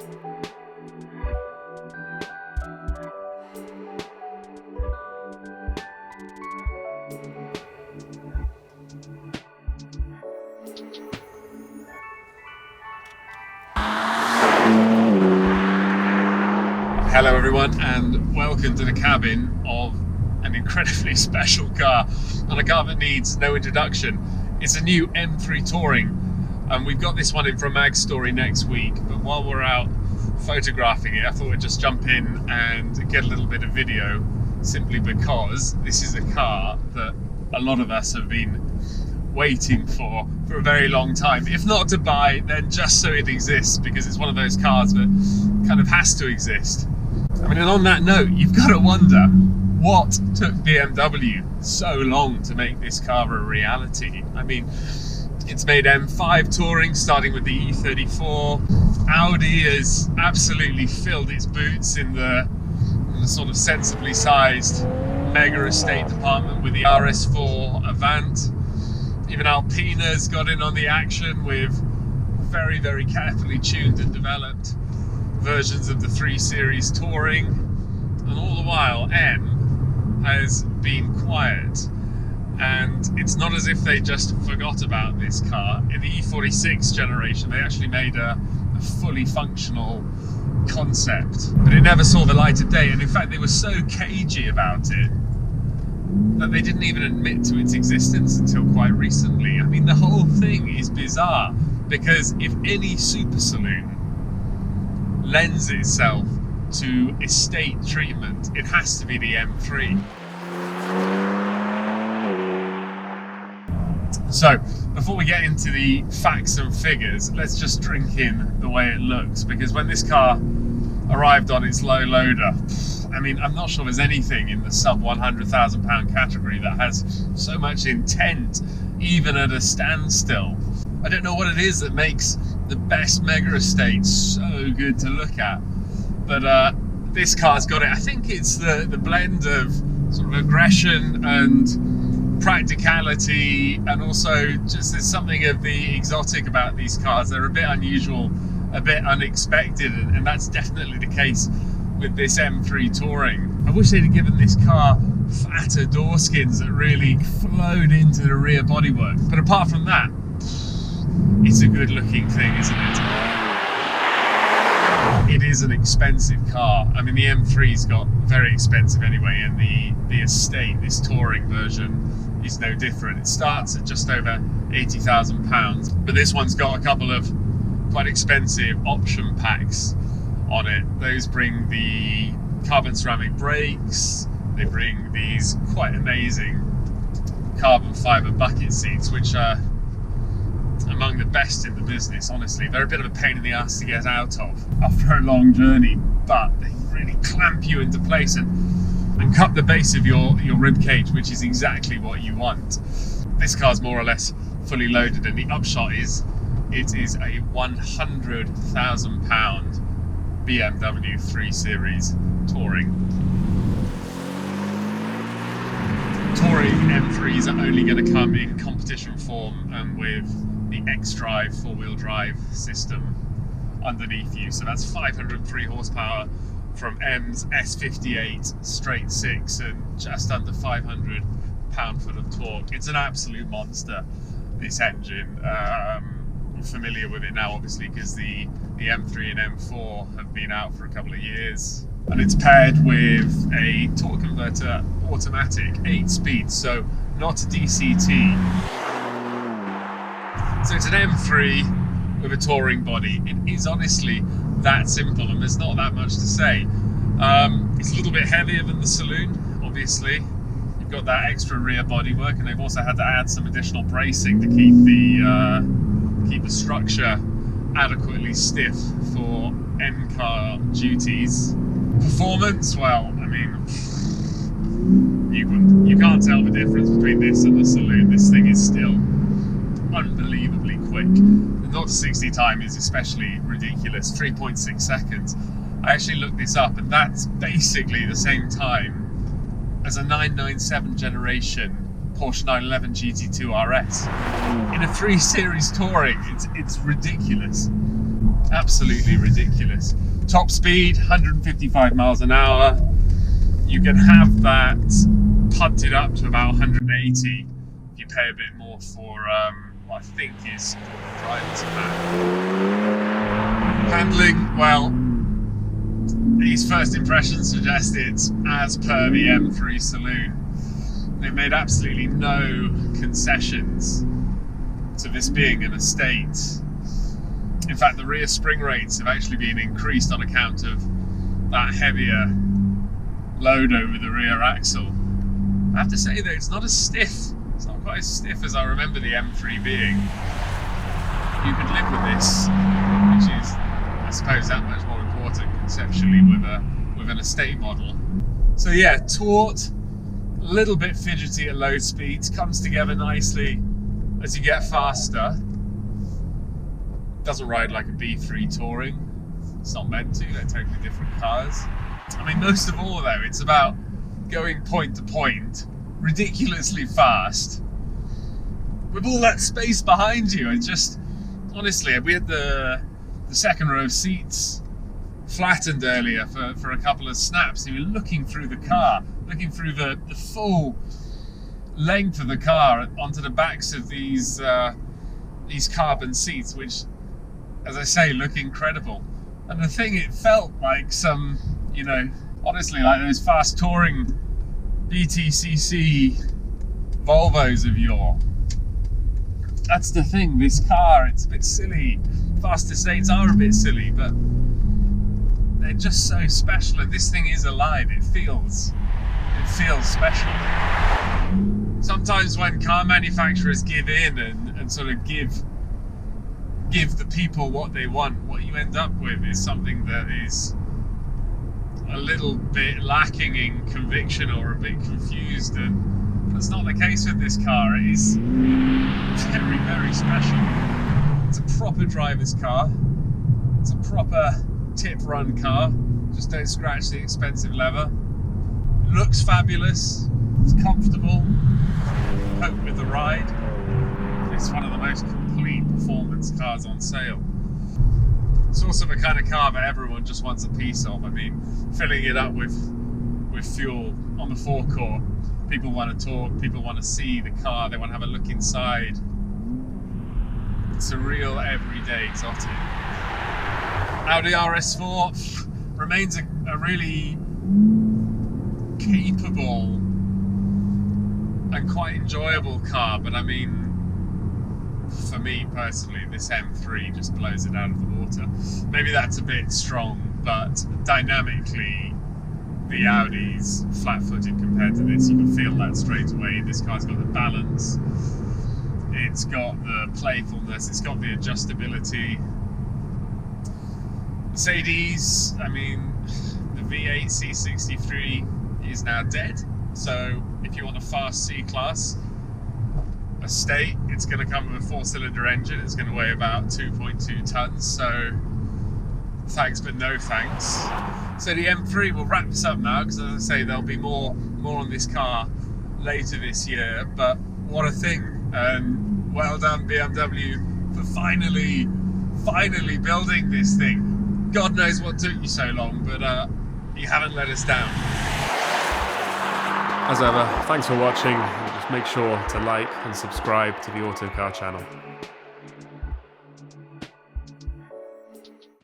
Hello everyone and welcome to the cabin of an incredibly special car, and a car that needs no introduction. It's a new M3 Touring, and we've got this one in for a mag story next week, but while we're out photographing it I thought we'd just jump in and get a little bit of video, simply because this is a car that a lot of us have been waiting for a very long time, if not to buy then just so it exists, because it's one of those cars that kind of has to exist. I mean, and on that note, you've got to wonder what took BMW so long to make this car a reality. I mean, it's made M5 Touring, starting with the E34. Audi has absolutely filled its boots in the sort of sensibly sized mega estate department with the RS4 Avant. Even Alpina's got in on the action with very, very carefully tuned and developed versions of the 3 Series Touring, and all the while M has been quiet. And it's not as if they just forgot about this car. In the E46 generation they actually made a fully functional concept, but it never saw the light of day, and in fact they were so cagey about it that they didn't even admit to its existence until quite recently. I mean, the whole thing is bizarre, because if any super saloon lends itself to estate treatment, it has to be the M3. So, before we get into the facts and figures, let's just drink in the way it looks, because when this car arrived on its low loader, I mean, I'm not sure there's anything in the sub £100,000 category that has so much intent, even at a standstill. I don't know what it is that makes the best mega estate so good to look at, but this car's got it. I think it's the blend of sort of aggression and practicality, and also just there's something of the exotic about these cars. They're a bit unusual, a bit unexpected, and that's definitely the case with this M3 Touring. I wish they'd have given this car fatter door skins that really flowed into the rear bodywork, but apart from that, it's a good looking thing, isn't it? It is an expensive car. I mean, the M3's got very expensive anyway, and the estate, this Touring version, is no different. It starts at just over £80,000, but this one's got a couple of quite expensive option packs on it. Those bring the carbon ceramic brakes, they bring these quite amazing carbon fibre bucket seats, which are among the best in the business, honestly. They're a bit of a pain in the ass to get out of after a long journey, but they really clamp you into place and cut the base of your rib cage, which is exactly what you want. This car's more or less fully loaded, and the upshot is it is a £100,000 BMW 3 Series Touring. Touring M3s are only going to come in competition form and with the X-Drive 4-wheel drive system underneath you. So that's 503 horsepower from M's S58 straight 6 and just under 500 pound-foot of torque. It's an absolute monster, this engine. We're familiar with it now, obviously, because the M3 and M4 have been out for a couple of years. And it's paired with a torque converter automatic, 8 speeds, so not a DCT. So it's an M3 with a touring body. It is honestly that simple, and there's not that much to say. It's a little bit heavier than the saloon, obviously. You've got that extra rear bodywork, and they've also had to add some additional bracing to keep the structure adequately stiff for M-car duties. Performance, well, I mean, you can't tell the difference between this and the saloon. This thing is still unbelievably quick. The 0 to 60 time is especially ridiculous, 3.6 seconds. I actually looked this up, and that's basically the same time as a 997 generation Porsche 911 GT2 RS. In a 3 Series Touring, it's ridiculous. Absolutely ridiculous. Top speed, 155 miles an hour. You can have that punted up to about 180 if you pay a bit more for what I think is driver's pack. Handling, well, these first impressions suggest it's as per the M3 saloon. They've made absolutely no concessions to this being an estate. In fact, the rear spring rates have actually been increased on account of that heavier load over the rear axle. I have to say though, it's not as stiff. It's not quite as stiff as I remember the M3 being. You could live with this, which is, I suppose, that much more important conceptually with an estate model. So yeah, taut, a little bit fidgety at low speeds, comes together nicely as you get faster. Doesn't ride like a B3 Touring. It's not meant to, they're totally different cars. I mean, most of all though, it's about going point to point, ridiculously fast, with all that space behind you. And just, honestly, we had the second row of seats flattened earlier for a couple of snaps. You were looking through the car, looking through the full length of the car onto the backs of these carbon seats, which, as I say, look incredible. And the thing, it felt like some, you know, honestly, like those fast touring BTCC Volvos of yore. That's the thing, this car, it's a bit silly. Fast estates are a bit silly, but they're just so special. And this thing is alive, it feels special. Sometimes when car manufacturers give in and sort of give the people what they want, what you end up with is something that is a little bit lacking in conviction or a bit confused, and that's not the case with this car. It is very, very special. It's a proper driver's car. It's a proper tip-run car. Just don't scratch the expensive leather. It looks fabulous. It's comfortable. Cope with the ride. It's one of the most complete performance cars on sale. It's also the kind of car that everyone just wants a piece of. I mean, filling it up with fuel on the forecourt. People want to talk, people want to see the car, they want to have a look inside. It's a real everyday exotic. Audi RS4 remains a really capable and quite enjoyable car, but I mean, for me personally, this M3 just blows it out of the water. Maybe that's a bit strong, but dynamically, the Audi's flat-footed compared to this. You can feel that straight away. This car's got the balance, it's got the playfulness, it's got the adjustability. Mercedes, I mean, the V8 C63 is now dead, so if you want a fast C-Class estate, it's going to come with a 4-cylinder engine. It's going to weigh about 2.2 tons, so thanks but no thanks. So the M3 will wrap this up now, because as I say, there'll be more on this car later this year, but what a thing. And well done BMW for finally building this thing. God knows what took you so long, but you haven't let us down. As ever, thanks for watching. Just make sure to like and subscribe to the Autocar channel.